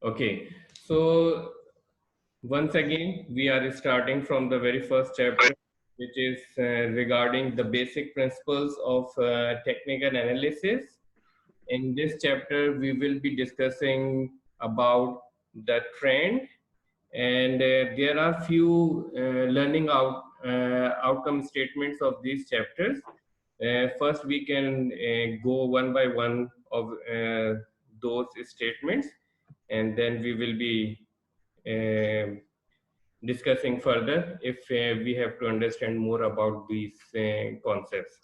Okay, so once again, we are starting from the very first chapter, which is regarding the basic principles of technical analysis. In this chapter, we will be discussing about the trend, and there are few learning outcome statements of these chapters. First, we can go one by one of those statements, and then we will be um discussing further if we have to understand more about these concepts.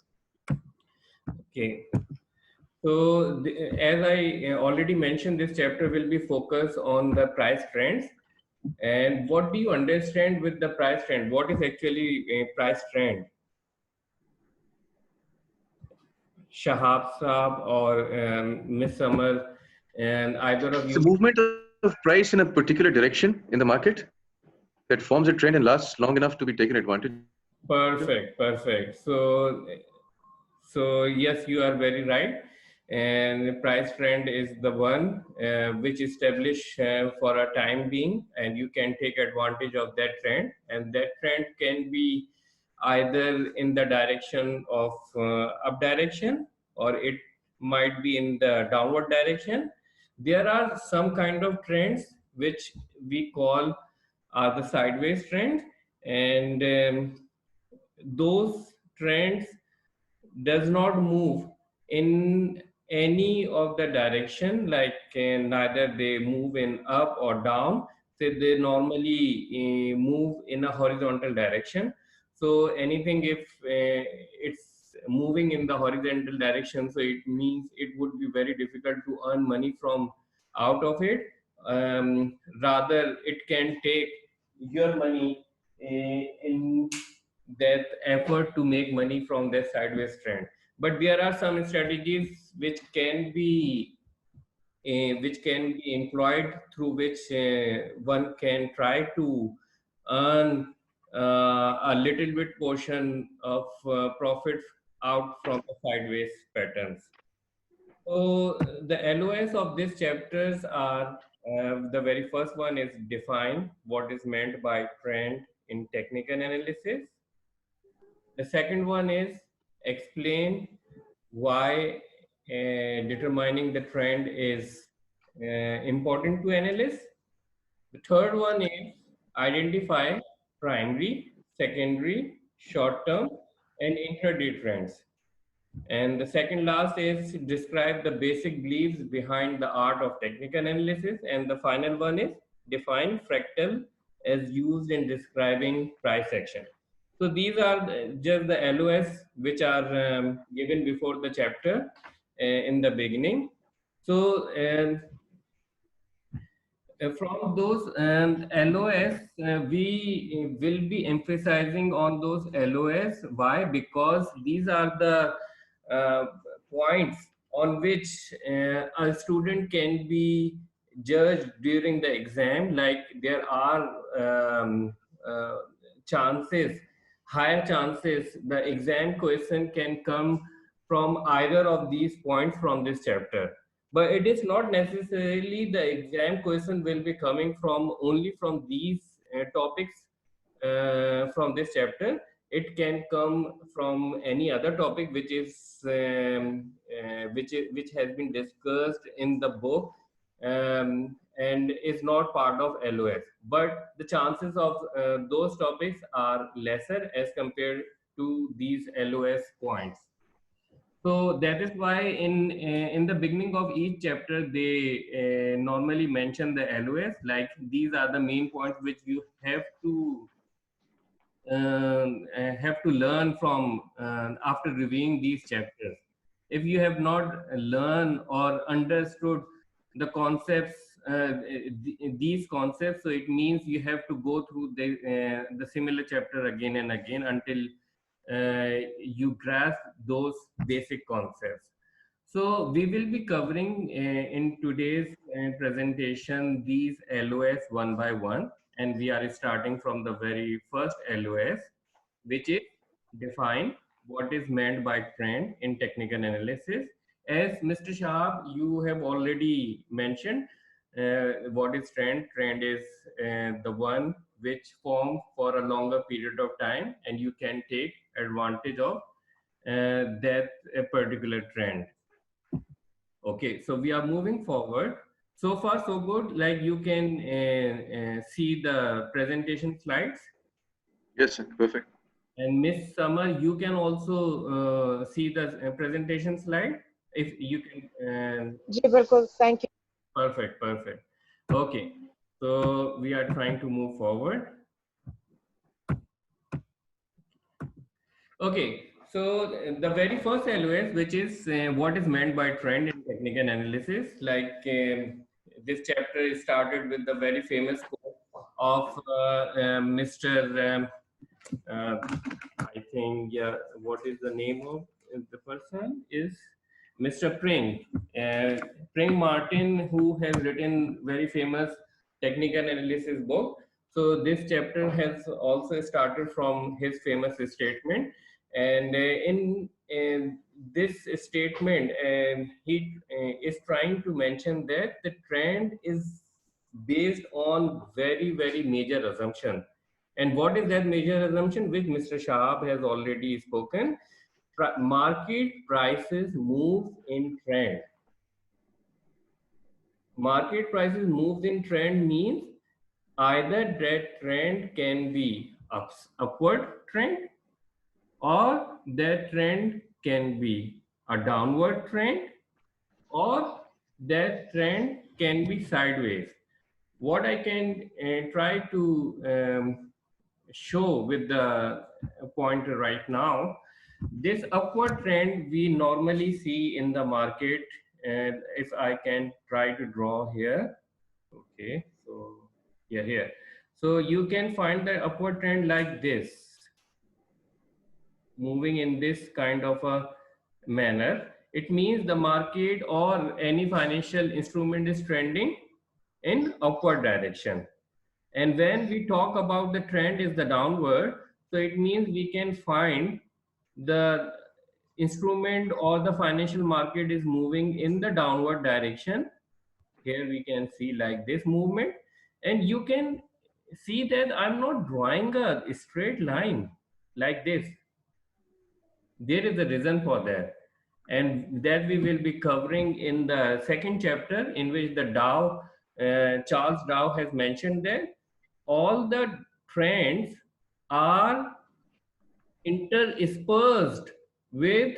Okay, so as I already mentioned, this chapter will be focused on the price trends. And what do you understand with the price trend? What is actually a price trend? Shahab Saab or Miss Summer, and either of It's a you? movement of price in a particular direction in the market that forms a trend and lasts long enough to be taken advantage of. Perfect, perfect. So yes, you are very right. And the price trend is the one which established for a time being, and you can take advantage of that trend. And that trend can be either in the direction of up direction, or it might be in the downward direction. There are some kind of trends which we call are the sideways trend, and those trends does not move in any of the direction, like neither they move in up or down. So they normally move in a horizontal direction. So anything if it's moving in the horizontal direction, so it means it would be very difficult to earn money from out of it. Rather it can take your money in that effort to make money from the sideways trend. But there are some strategies which can be employed, through which one can try to earn a little bit portion of profit out from the sideways patterns. So the LOS of these chapters are, the very first one is define what is meant by trend in technical analysis. The second one is explain why determining the trend is important to analysts. The third one is identify primary, secondary, short term, and intraday trends. And the second last is describe the basic beliefs behind the art of technical analysis. And the final one is define fractal as used in describing price action. So these are just the LOS which are given before the chapter in the beginning. So from those LOS, we will be emphasizing on those LOS. Why? Because these are the uh, points on which a student can be judged during the exam. Like there are uh, chances, higher chances, the exam question can come from either of these points from this chapter. But it is not necessarily the exam question will be coming from only from these topics from this chapter. It can come from any other topic which is which has been discussed in the book, and is not part of LOS. But the chances of those topics are lesser as compared to these LOS points. So that is why in the beginning of each chapter they normally mention the LOS, like these are the main points which you have to learn from after reviewing these chapters. If you have not learned or understood the concepts, these concepts, so it means you have to go through the similar chapter again and again until you grasp those basic concepts. So we will be covering in today's presentation these LOS one by one, and we are starting from the very first LOS, which is define what is meant by trend in technical analysis. As Mr. Shah, you have already mentioned, What is trend? Trend is the one which form for a longer period of time, and you can take advantage of that a particular trend. Okay, so we are moving forward. So far, so good. Like you can see the presentation slides. Yes, sir. Perfect. And Miss Summer, you can also see the presentation slide if you can. जी बिल्कुल, thank you. Perfect, perfect. Okay, so we are trying to move forward. Okay, so the very first LOS, which is what is meant by trend in technical analysis, like this chapter is started with the very famous quote of Mr. Uh, I think, yeah, what is the name of the person is Mr. Pring. Pring Martin, who has written very famous technical analysis book. So this chapter has also started from his famous statement. And in this statement, he is trying to mention that the trend is based on very, very major assumption. And what is that major assumption which Mr. Shahab has already spoken? Market prices move in trend. Market prices moves in trend means either that trend can be upward trend, or that trend can be a downward trend, or that trend can be sideways. What I can try to show with the pointer right now, this upward trend we normally see in the market. And if I can try to draw here, okay, so yeah, here. So you can find the upward trend like this, moving in this kind of a manner. It means the market or any financial instrument is trending in upward direction. And when we talk about the trend is the downward, so it means we can find the instrument or the financial market is moving in the downward direction. Here we can see like this movement, and you can see that I'm not drawing a straight line like this. There is a reason for that, and that we will be covering in the second chapter, in which the Dow, Charles Dow has mentioned that all the trends are interspersed with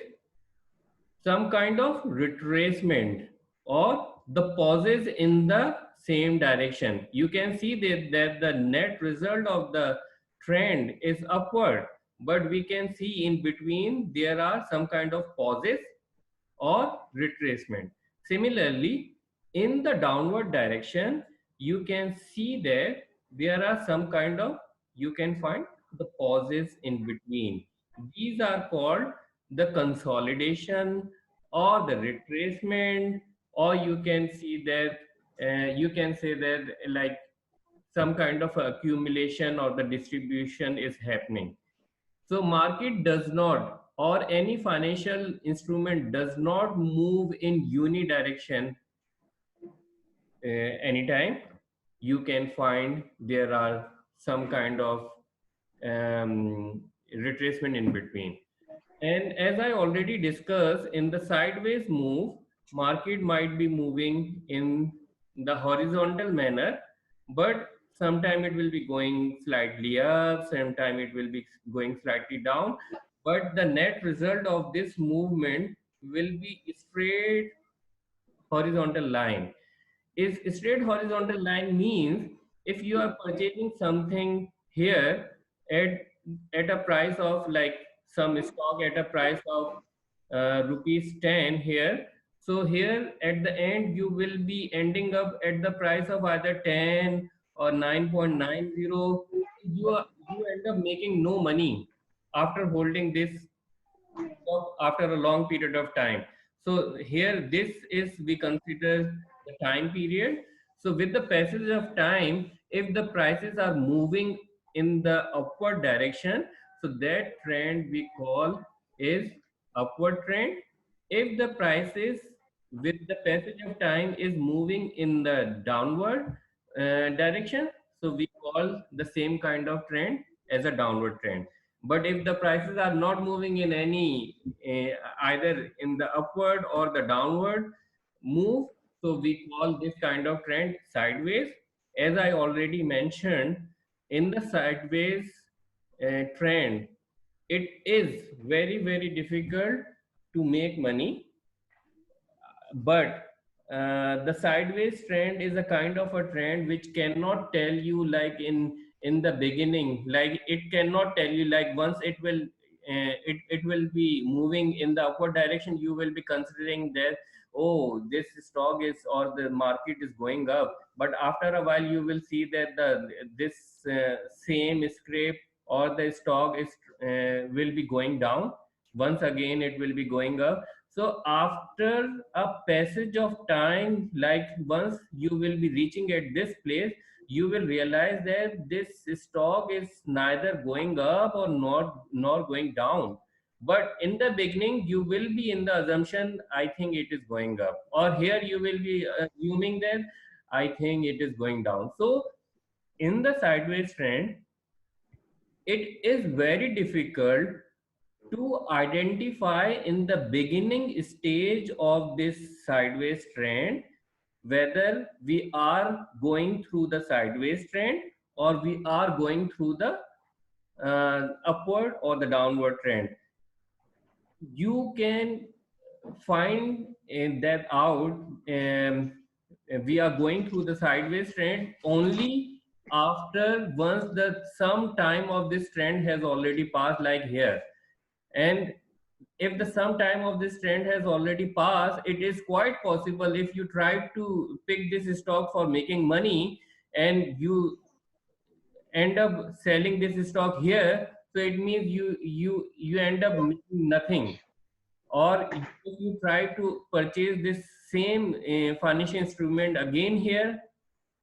some kind of retracement or the pauses in the same direction. You can see that the net result of the trend is upward, but we can see in between there are some kind of pauses or retracement. Similarly, in the downward direction, you can see that there are some kind of, you can find the pauses in between. These are called the consolidation or the retracement, or you can see that, you can say that like some kind of accumulation or the distribution is happening. So market does not, or any financial instrument does not move in unidirection anytime. You can find there are some kind of retracement in between. And as I already discussed, in the sideways move, market might be moving in the horizontal manner, but sometime it will be going slightly up, sometime it will be going slightly down. But the net result of this movement will be straight horizontal line. Is straight horizontal line means if you are purchasing something here at a price of like some stock at a price of rupees 10 here, so here at the end you will be ending up at the price of either 10 or 9.90. You end up making no money after holding this after a long period of time. So here this is we consider the time period. So with the passage of time, if the prices are moving in the upward direction, so that trend we call is upward trend. If the prices with the passage of time is moving in the downward direction, so we call the same kind of trend as a downward trend. But if the prices are not moving in any either in the upward or the downward move, so we call this kind of trend sideways. As I already mentioned, in the sideways trend, it is very difficult to make money. But the sideways trend is a kind of a trend which cannot tell you like in the beginning, like it cannot tell you like once it will it will be moving in the upward direction, you will be considering that, oh, this stock is or the market is going up. But after a while you will see that the this same scrape or the stock is will be going down. Once again it will be going up. So after a passage of time, like once you will be reaching at this place, you will realize that this stock is neither going up or not nor going down. But in the beginning, you will be in the assumption, I think it is going up. Or here you will be assuming that I think it is going down. So in the sideways trend, it is very difficult to identify in the beginning stage of this sideways trend whether we are going through the sideways trend or we are going through the upward or the downward trend. You can find that out. We are going through the sideways trend only after once the some time of this trend has already passed, like here. And if the some time of this trend has already passed, it is quite possible if you try to pick this stock for making money and you end up selling this stock here, so it means you end up making nothing. Or if you try to purchase this same financial instrument again here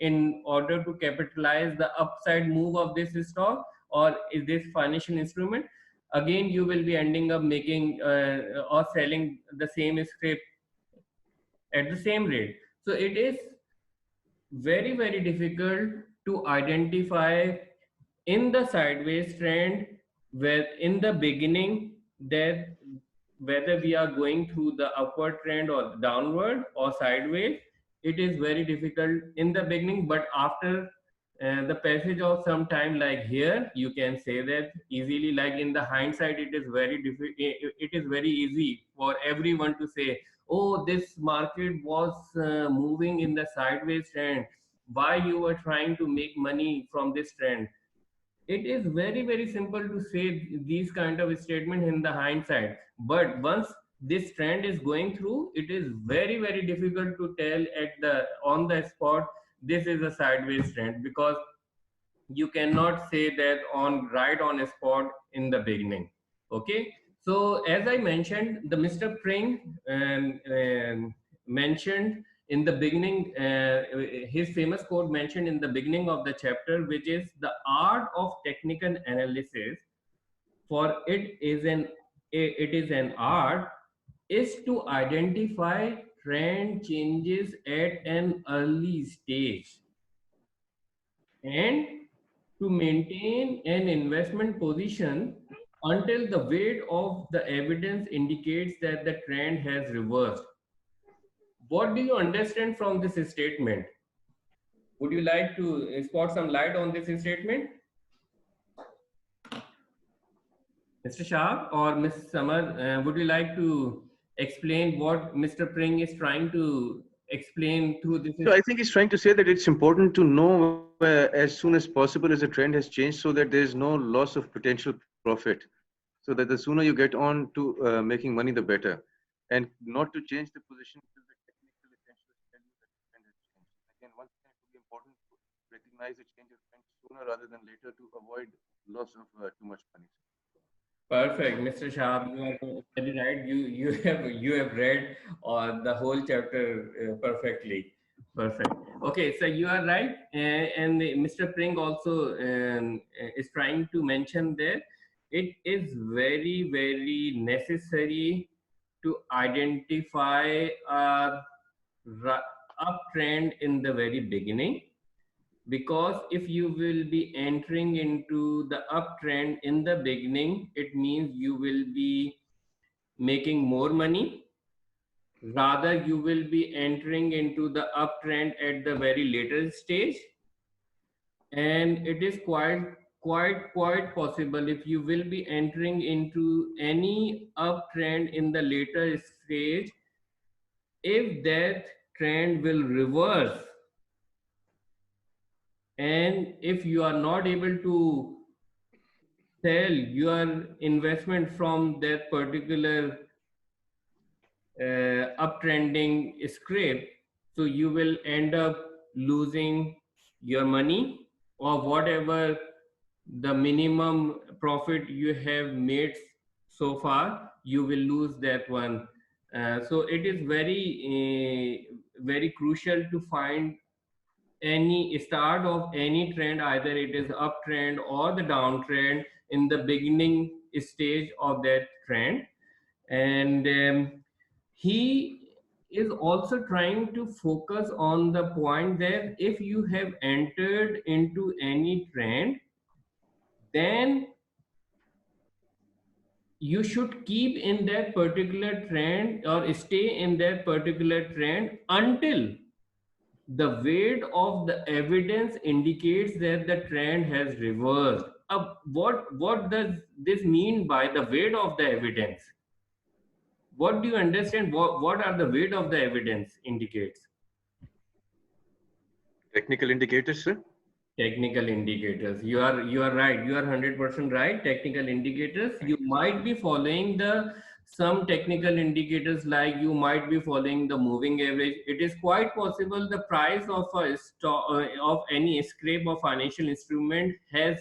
in order to capitalize the upside move of this stock or is this financial instrument, again you will be ending up making or selling the same script at the same rate. So it is very difficult to identify in the sideways trend where in the beginning that whether we are going through the upward trend or downward or sideways. It is very difficult in the beginning, but after the passage of some time, like here you can say that easily, like in the hindsight it is very it is very easy for everyone to say, oh, this market was moving in the sideways trend, why you were trying to make money from this trend. It is very simple to say these kind of statement in the hindsight, but once this trend is going through, it is very difficult to tell at the on the spot this is a sideways trend, because you cannot say that on right on a spot in the beginning. Okay, so as I mentioned, the Mr. Pring mentioned in the beginning, his famous quote mentioned in the beginning of the chapter, which is the art of technical analysis, for it is an art, is to identify trend changes at an early stage and to maintain an investment position until the weight of the evidence indicates that the trend has reversed. What do you understand from this statement? Would you like to spot some light on this statement, Mr. Shah or Ms. Samar? Would you like to explain what Mr. Pring is trying to explain through this? So I think he's trying to say that it's important to know as soon as possible as a trend has changed, so that there is no loss of potential profit. So that the sooner you get on to making money, the better, and not to change the position till the technical essentials tell you that the trend has changed. Again, once again, it will be important to recognize the change of trend sooner rather than later to avoid loss of too much money. Perfect, Mr. Shah. You are very right. You have read the whole chapter perfectly. Perfect. Okay, so you are right, and Mr. Pring also is trying to mention that it is very necessary to identify a uptrend in the very beginning, because if you will be entering into the uptrend in the beginning, it means you will be making more money. Rather, you will be entering into the uptrend at the very later stage, and it is quite possible if you will be entering into any uptrend in the later stage, if that trend will reverse, and if you are not able to sell your investment from that particular uptrending scrape, so you will end up losing your money, or whatever the minimum profit you have made so far, you will lose that one. So it is very crucial to find any start of any trend, either it is uptrend or the downtrend, in the beginning stage of that trend. And he is also trying to focus on the point that if you have entered into any trend, then you should keep in that particular trend or stay in that particular trend until the weight of the evidence indicates that the trend has reversed. What does this mean by the weight of the evidence? What do you understand? What are the weight of the evidence indicates? Technical indicators, sir? Technical indicators. You are right. You are 100% right. Technical indicators. You might be following the some technical indicators, like you might be following the moving average. It is quite possible the price of a stock of any scrape of financial instrument has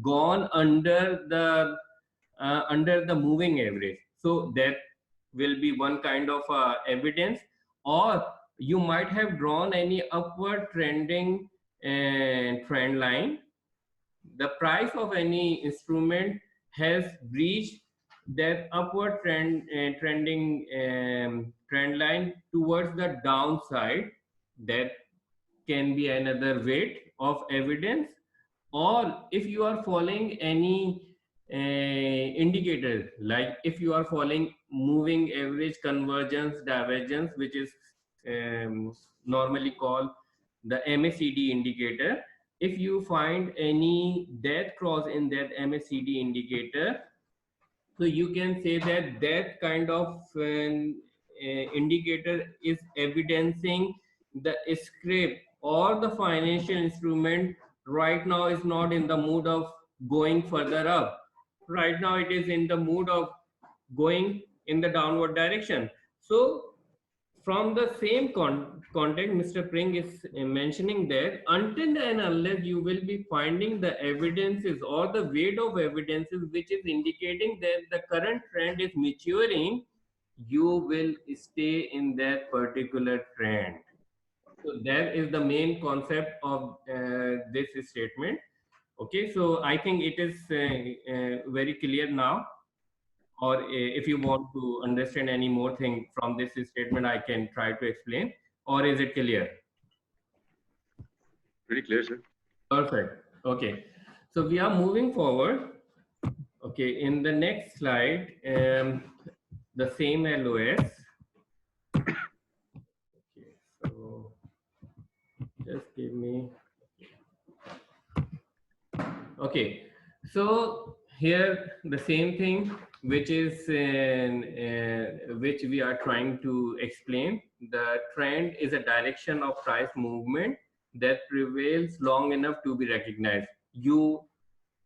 gone under the moving average. So that will be one kind of evidence. Or you might have drawn any upward trending trend line. The price of any instrument has breached that upward trending trend line towards the downside. That can be another weight of evidence. Or if you are following any indicator, like if you are following moving average convergence divergence, which is normally called the MACD indicator, if you find any death cross in that MACD indicator, so you can say that that kind of indicator is evidencing the scrape, or the financial instrument right now is not in the mood of going further up. Right now it is in the mood of going in the downward direction. So from the same context, Mr. Pring is mentioning that until and unless you will be finding the evidences or the weight of evidences which is indicating that the current trend is maturing, you will stay in that particular trend. So that is the main concept of this statement. Okay, so I think it is very clear now. Or if you want to understand any more thing from this statement, I can try to explain. Or is it clear? Pretty clear, sir. Perfect. Okay. So we are moving forward. Okay. In the next slide, the same LOS. Okay. So just give me. Okay. So here the same thing, which is which we are trying to explain. The trend is a direction of price movement that prevails long enough to be recognized. You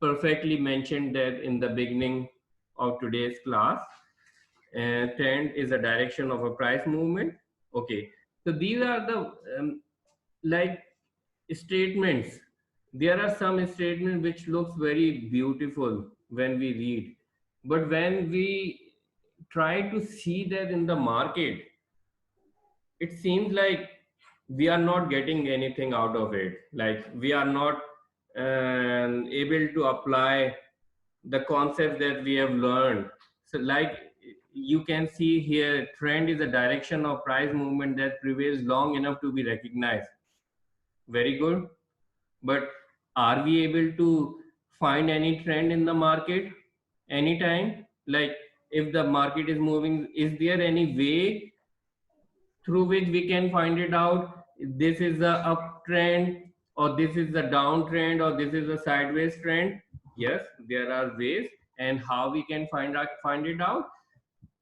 perfectly mentioned that in the beginning of today's class. Trend is a direction of a price movement. Okay. So these are the like statements. There are some statements which looks very beautiful when we read, but when we try to see that in the market, it seems like we are not getting anything out of it. Like we are not able to apply the concept that we have learned. So like you can see here, trend is a direction of price movement that prevails long enough to be recognized. Very good. But are we able to find any trend in the market anytime? Like, if the market is moving, is there any way through which we can find it out? This is the uptrend, or this is the downtrend, or this is a sideways trend? Yes, there are ways. And how we can find it out?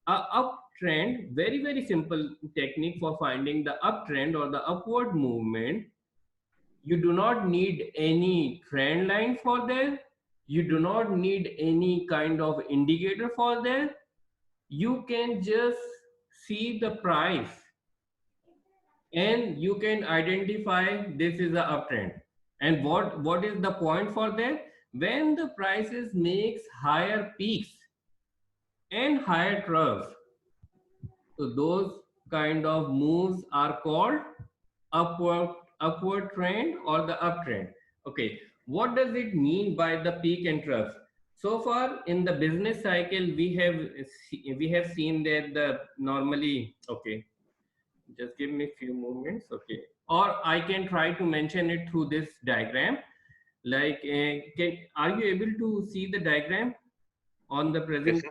A uptrend, very simple technique for finding the uptrend or the upward movement. You do not need any trend line for that. You do not need any kind of indicator for that. You can just see the price and you can identify this is a uptrend. And what is the point for that? When the prices makes higher peaks and higher troughs, so those kind of moves are called upward upward trend or the uptrend. Okay, what does it mean by the peak and trough? So far in the business cycle, we have seen that the normally, okay, just give me a few moments, okay, or I can try to mention it through this diagram. Like, are you able to see the diagram on the Yes, present? sir.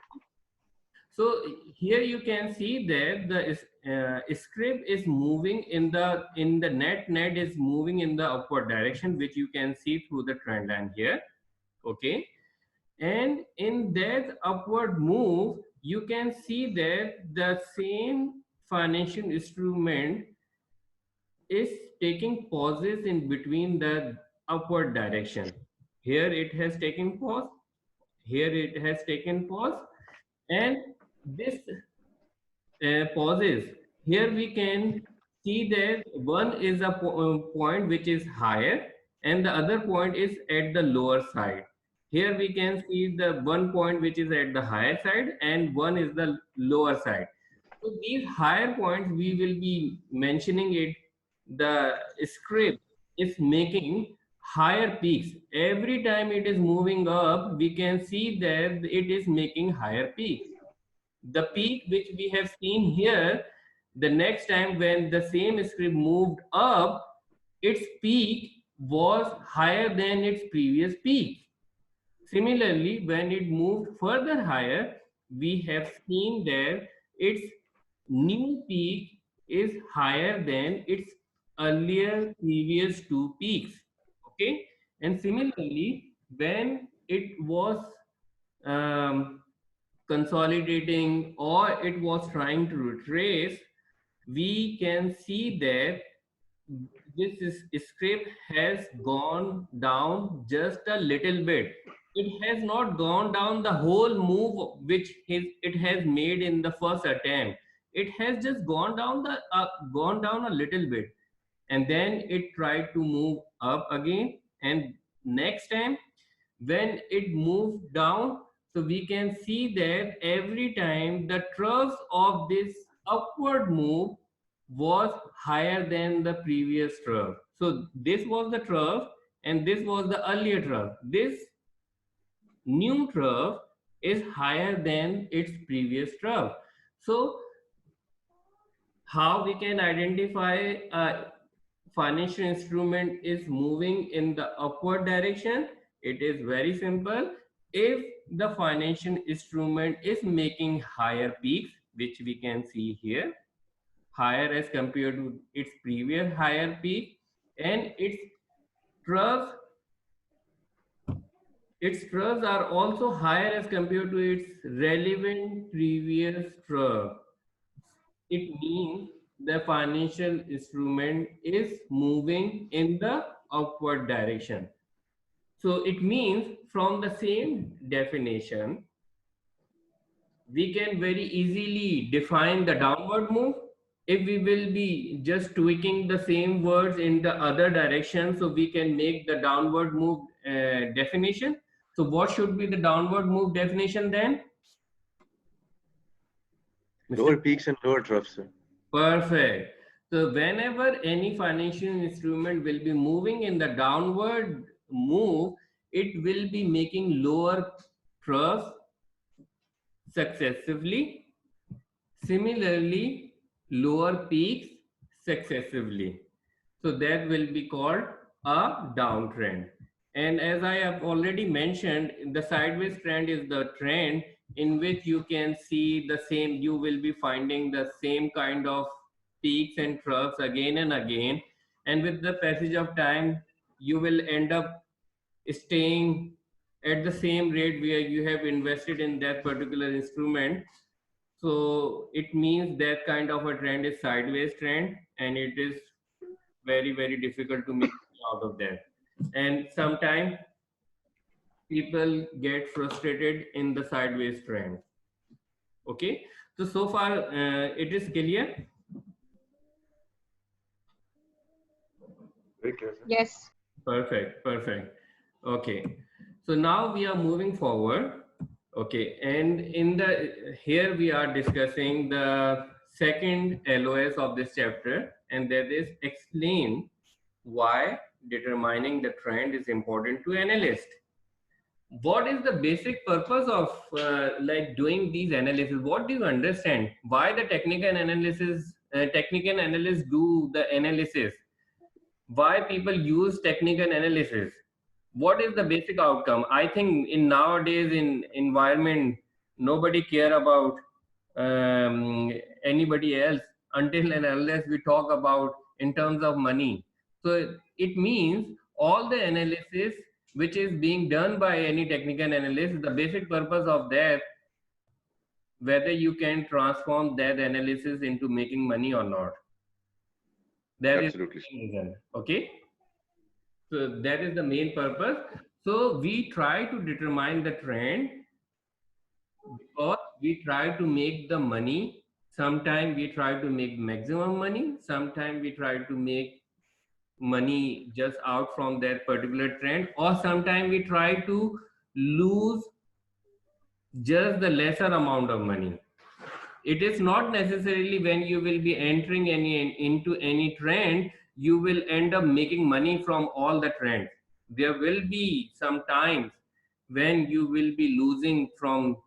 So here you can see that the script is moving in the net is moving in the upward direction, which you can see through the trend line here. Okay, and in that upward move, you can see that the same financial instrument is taking pauses in between the upward direction. Here it has taken pause. Here it has taken pause, and this pauses. Here we can see that one is a point which is higher and the other point is at the lower side. Here we can see the one point which is at the higher side and one is the lower side. So these higher points we will be mentioning it. The script is making higher peaks. Every time it is moving up, we can see that it is making higher peaks. The peak which we have seen here, the next time when the same script moved up, its peak was higher than its previous peak. Similarly, when it moved further higher, we have seen that its new peak is higher than its earlier previous two peaks. Okay, and similarly, when it was um, consolidating or it was trying to retrace, we can see that script has gone down just a little bit. It has not gone down the whole move which it has made in the first attempt. It has just gone down a little bit, and then it tried to move up again. And next time when it moved down, so we can see that every time the troughs of this upward move was higher than the previous trough. So this was the trough and this was the earlier trough. This new trough is higher than its previous trough. So how we can identify a financial instrument is moving in the upward direction? It is very simple. If the financial instrument is making higher peaks, which we can see here, higher as compared to its previous higher peak, and troughs its troughs are also higher as compared to its relevant previous trough, it means the financial instrument is moving in the upward direction. So it means from the same definition, we can very easily define the downward move if we will be just tweaking the same words in the other direction. So we can make the downward move definition. So what should be the downward move definition then, Mr. Lower peaks and lower troughs, sir. Perfect. So whenever any financial instrument will be moving in the downward move, it will be making lower troughs successively. Similarly, lower peaks successively. So that will be called a downtrend. And as I have already mentioned, the sideways trend is the trend in which you can see the same, you will be finding the same kind of peaks and troughs again and again. And with the passage of time, you will end up staying at the same rate where you have invested in that particular instrument. So it means that kind of a trend is sideways trend, and it is very, very difficult to make out of that. And sometimes people get frustrated in the sideways trend. Okay, so so far it is clear. Very clear, sir. Yes. Perfect, perfect. Okay, so now we are moving forward. Okay, and in the here we are discussing the second LOS of this chapter, and that is explain why determining the trend is important to analyst. What is the basic purpose of like doing these analysis? What do you understand? Why the technical analysts do the analysis? Why people use technical analysis? What is the basic outcome? I think in nowadays in environment, nobody care about um, anybody else until and unless we talk about in terms of money. So it means all the analysis which is being done by any technical analyst, the basic purpose of that, whether you can transform that analysis into making money or not. That is Absolutely. the main reason. Okay. So that is the main purpose. So we try to determine the trend because we try to make the money. Sometimes we try to make maximum money. Sometimes we try to make money just out from that particular trend. Or sometimes we try to lose just the lesser amount of money. It is not necessarily when you will be entering into any trend you will end up making money from all the trends. There will be some times when you will be losing from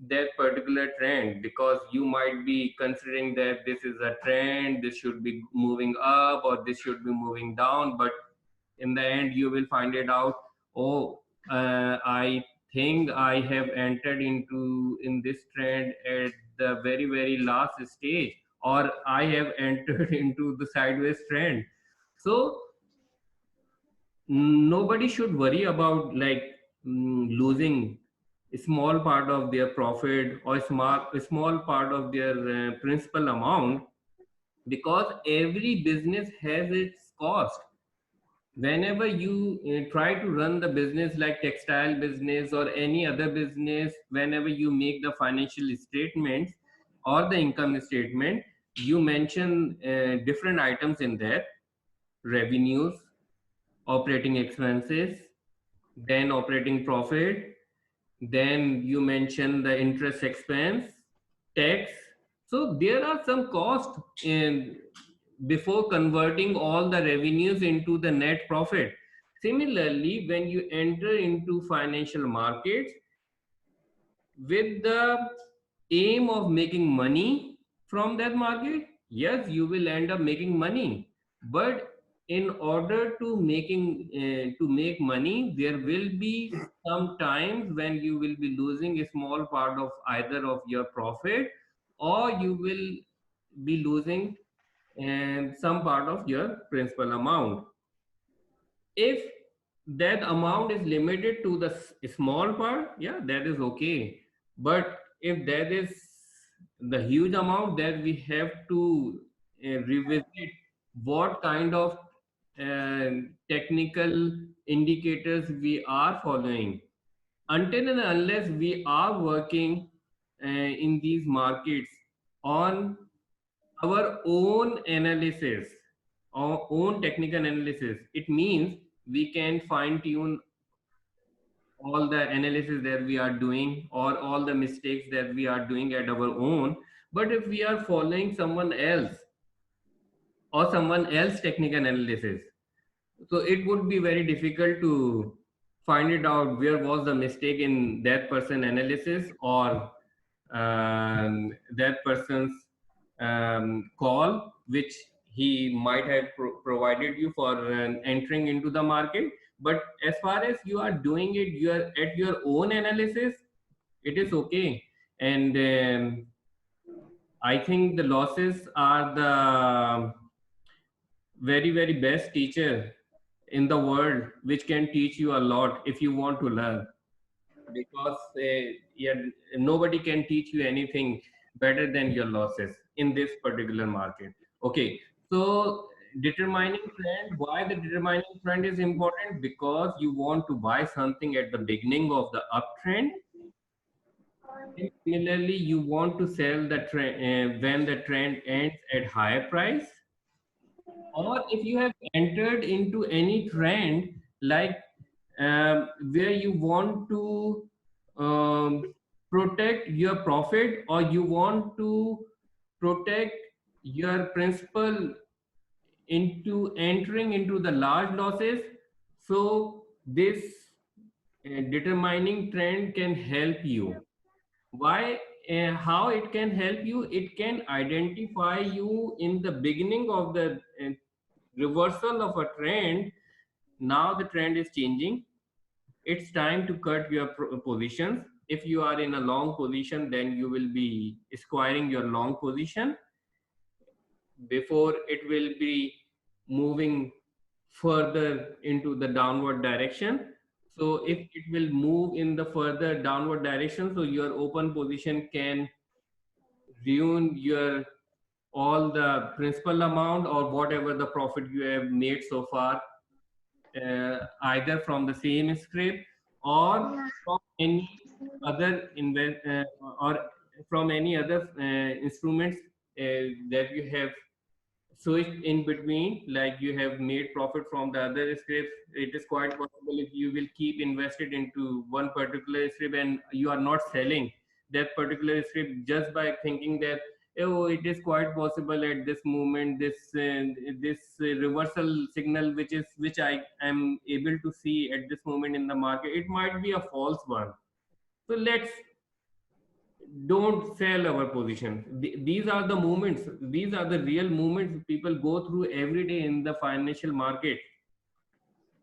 that particular trend because you might be considering that this is a trend, this should be moving up or this should be moving down, but in the end you will find it out, oh, I think I have entered into in this trend at the very, very last stage, or I have entered into the sideways trend. So nobody should worry about like losing a small part of their profit or a small part of their principal amount, because every business has its cost. Whenever you try to run the business like textile business or any other business, whenever you make the financial statements or the income statement, you mention different items in there: revenues, operating expenses, then operating profit, then you mention the interest expense, tax. So there are some costs in before converting all the revenues into the net profit. Similarly, when you enter into financial markets with the aim of making money from that market, yes, you will end up making money. But in order to to make money, there will be some times when you will be losing a small part of either of your profit, or you will be losing some part of your principal amount. If that amount is limited to the small part, yeah, that is okay. But if that is the huge amount, that we have to revisit what kind of uh, technical indicators we are following. Until and unless we are working in these markets on our own analysis, our own technical analysis, it means we can fine tune all the analysis that we are doing or all the mistakes that we are doing at our own. But if we are following someone else or someone else technical analysis, so it would be very difficult to find it out where was the mistake in that person analysis, or that person's call which he might have provided you for entering into the market. But as far as you are doing it, you are at your own analysis, it is okay. And I think the losses are the very best teacher in the world, which can teach you a lot if you want to learn. Because yeah, nobody can teach you anything better than your losses in this particular market. Okay, so determining trend, why the determining trend is important? Because you want to buy something at the beginning of the uptrend, and similarly you want to sell the trend when the trend ends at higher price. Or if you have entered into any trend, like where you want to protect your profit, or you want to protect your principal into entering into the large losses. So this determining trend can help you. Why? How it can help you? It can identify you in the beginning of the reversal of a trend. Now the trend is changing, it's time to cut your positions. If you are in a long position, then you will be squaring your long position before it will be moving further into the downward direction. So if it will move in the further downward direction, so your open position can ruin your all the principal amount or whatever the profit you have made so far, either from the same script or from any other or from any other instruments that you have switched in between, like you have made profit from the other scripts. It is quite possible if you will keep invested into one particular script and you are not selling that particular script just by thinking that, oh, it is quite possible at this moment, this reversal signal which I am able to see at this moment in the market, it might be a false one. So let's don't sell our position. These are the moments, these are the real moments people go through every day in the financial market.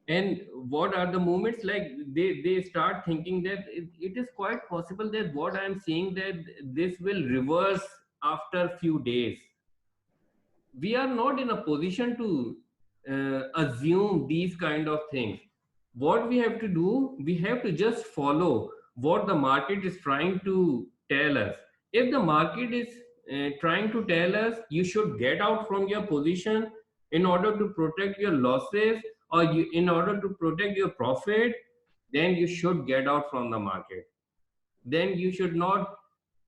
And what are the moments? Like they start thinking that it is quite possible that what I am seeing, that this will reverse after few days. We are not in a position to assume these kind of things. What we have to do, we have to just follow what the market is trying to tell us. If the market is trying to tell us you should get out from your position in order to protect your losses, or in order to protect your profit, then you should get out from the market. Then you should not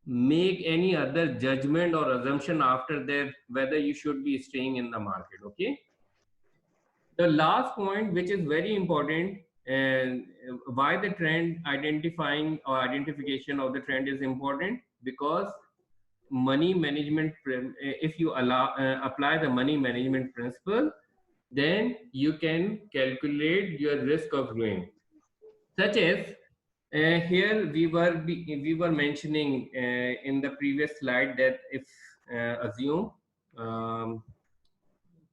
make any other judgment or assumption after that whether you should be staying in the market. Okay, the last point, which is very important, and why the trend identifying or identification of the trend is important, because money management if you apply the money management principle, then you can calculate your risk of ruin. Such as here we were mentioning in the previous slide that if assume, um,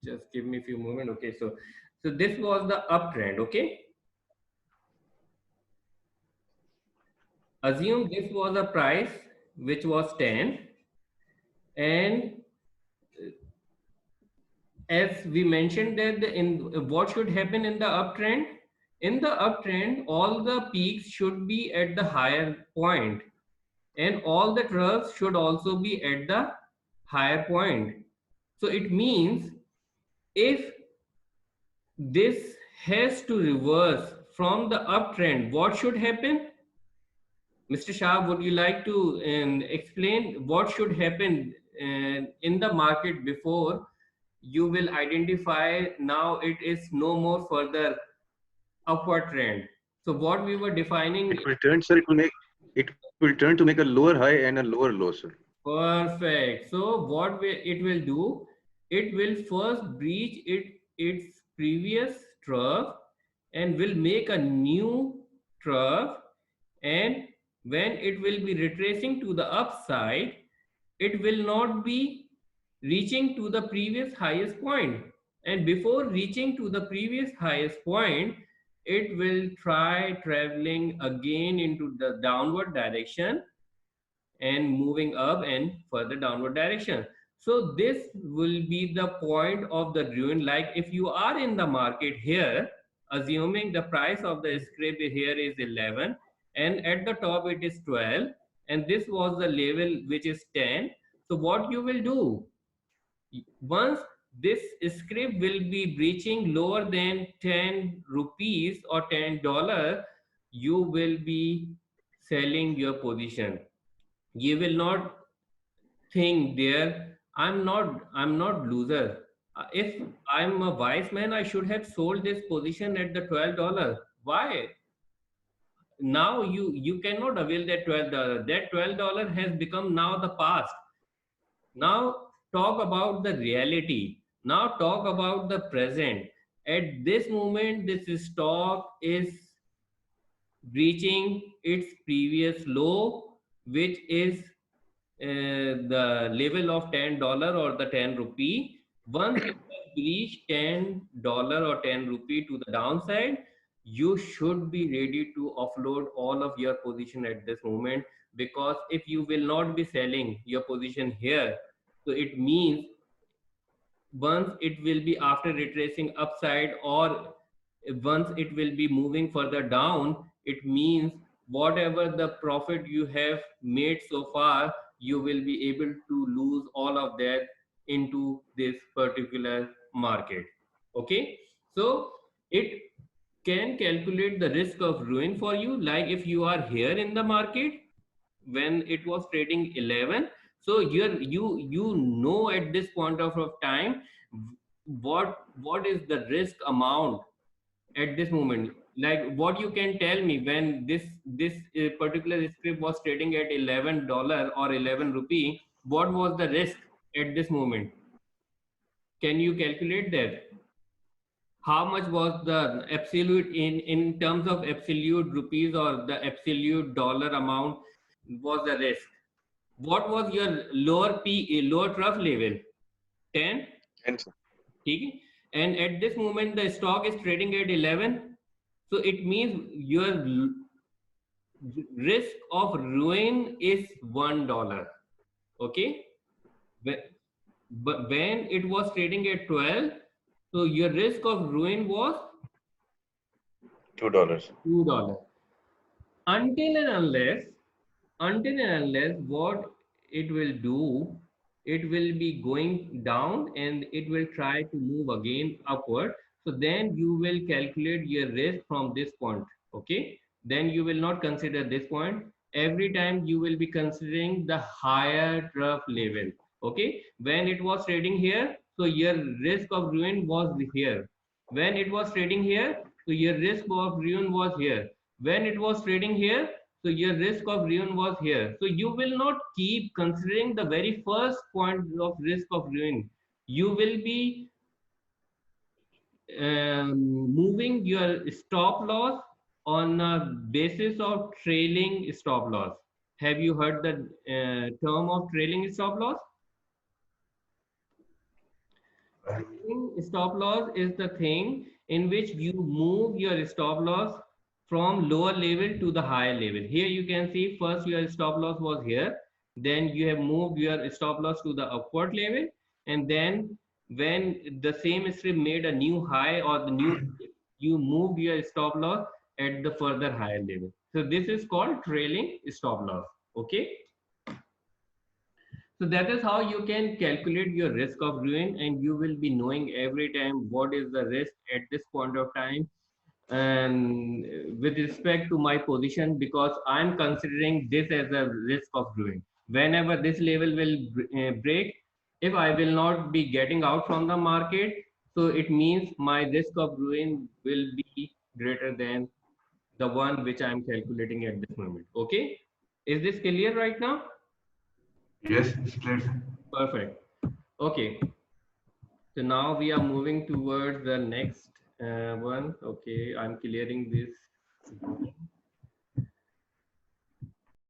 just give me a few moments. Okay, so this was the uptrend. Okay, assume this was a price which was 10, and as we mentioned that in what should happen in the uptrend, in the uptrend all the peaks should be at the higher point, and all the troughs should also be at the higher point. So it means if this has to reverse from the uptrend, what should happen? Mr. Shah, would you like to explain what should happen in the market before you will identify now it is no more further upward trend? So what we were defining. It will turn, sir. It will turn to make a lower high and a lower low, sir. Perfect. So what it will do, it will first breach its previous trough and will make a new trough, and when it will be retracing to the upside, it will not be reaching to the previous highest point. And before reaching to the previous highest point, it will try traveling again into the downward direction and moving up and further downward direction. So this will be the point of the ruin. Like if you are in the market here, assuming the price of the scrap here is 11 and at the top it is 12 and this was the level which is 10. So what you will do, once this script will be breaching lower than 10 rupees or $10, you will be selling your position. You will not think there, I'm not loser. If I'm a wise man, I should have sold this position at the $12. Why? Now you cannot avail that $12. That $12 has become now the past. Now talk about the reality. Now talk about the present. At this moment, this stock is breaching its previous low, which is the level of $10 or the 10 rupee. Once it has reached $10 or 10 rupee to the downside, you should be ready to offload all of your position at this moment, because if you will not be selling your position here, so it means once it will be after retracing upside, or once it will be moving further down, it means whatever the profit you have made so far, you will be able to lose all of that into this particular market. Okay, so it can calculate the risk of ruin for you. Like if you are here in the market when it was trading 11, so you know at this point of time what is the risk amount at this moment. Like what you can tell me, when this particular script was trading at $11 or 11 rupee, what was the risk at this moment? Can you calculate that? How much was the absolute, in terms of absolute rupees or the absolute dollar amount, was the risk? What was your lower lower trough level? 10. And so, ठीक है? And at this moment the stock is trading at 11, so it means your risk of ruin is $1. Okay, but when it was trading at 12, so your risk of ruin was $2. $2. until and unless what it will do, it will be going down and it will try to move again upward. So then you will calculate your risk from this point. Okay, then you will not consider this point. Every time you will be considering the higher trough level. Okay, when it was trading here, so your risk of ruin was here. When it was trading here, so your risk of ruin was here. When it was trading here, so your risk of ruin was here. So you will not keep considering the very first point of risk of ruin. You will be moving your stop loss on a basis of trailing stop loss. Have you heard the term of trailing stop loss? Stop loss is the thing in which you move your stop loss from lower level to the higher level. Here you can see first your stop loss was here, then you have moved your stop loss to the upward level, and then when the same strip made a new high or the new, you move your stop loss at the further higher level. So this is called trailing stop loss. Okay, so that is how you can calculate your risk of ruin, and you will be knowing every time what is the risk at this point of time. And with respect to my position, because I'm considering this as a risk of ruin. Whenever this level will break, if I will not be getting out from the market, so it means my risk of ruin will be greater than the one which I'm calculating at this moment. Okay, is this clear right now? yes, it's clear. Perfect. Okay, so now we are moving towards the next one. Okay, I'm clearing this.